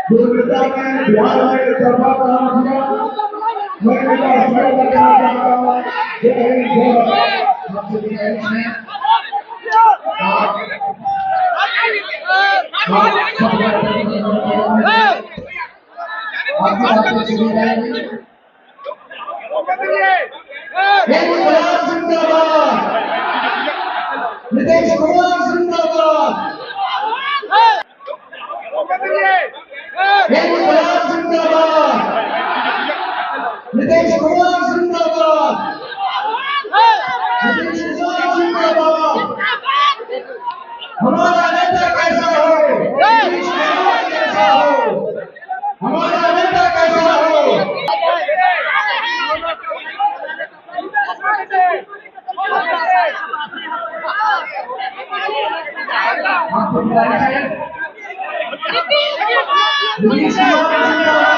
जो नेता ने बिहार में चरपा काम किया, मैं नेता स्मरण करना चाहता हूँ। जय हिंद, जय भारत। आपसे गुजारिश है आपकी सुनी जाएगी। इनकलाब जिंदाबाद, नीतीश कुमार जिंदाबाद, इनकलाब जिंदाबाद, नीतीश कुमार जिंदाबाद, नीतीश कुमार जिंदाबाद। हमारा नेता कैसा हो, नीतीश कुमार कैसा हो, हमारा नेता कैसा हो। आपको नीतीश कुमार जिंदाबाद।